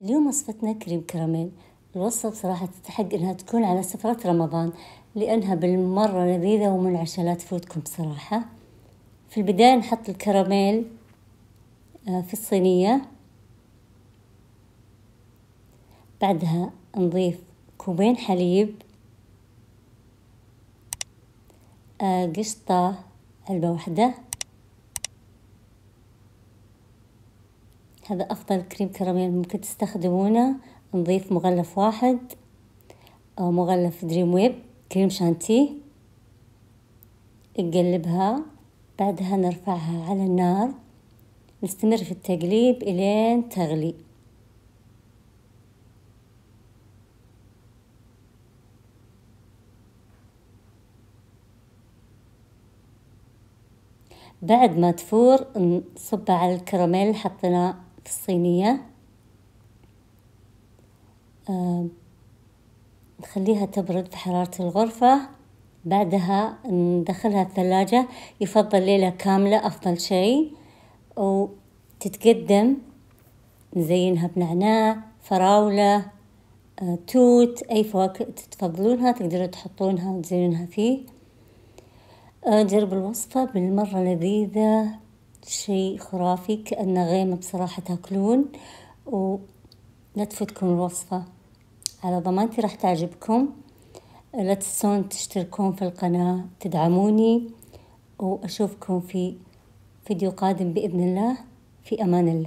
اليوم وصفتنا كريم كراميل. الوصفة بصراحة تستحق إنها تكون على سفرة رمضان، لأنها بالمرة لذيذة ومنعشة لا تفوتكم بصراحة. في البداية نحط الكراميل في الصينية، بعدها نضيف كوبين حليب، قشطة علبة واحدة. هذا أفضل كريم كراميل ممكن تستخدمونه. نضيف مغلف واحد أو مغلف دريم ويب كريم شانتيه، نقلبها، بعدها نرفعها على النار، نستمر في التقليب إلين تغلي. بعد ما تفور نصبها على الكراميل اللي حطيناه في الصينية، نخليها تبرد في حرارة الغرفة، بعدها ندخلها الثلاجة، يفضل ليلة كاملة أفضل شيء. وتتقدم نزينها بنعناع، فراولة، توت، أي فواكه تفضلونها تقدروا تحطونها وتزينونها فيه. جربوا الوصفة، بالمرة لذيذة، شيء خرافي، كأنه غيمة بصراحة تاكلون. ولا تفوتكم الوصفة، على ضمانتي راح تعجبكم. لا تنسون تشتركون في القناة، تدعموني، وأشوفكم في فيديو قادم بإذن الله. في أمان الله.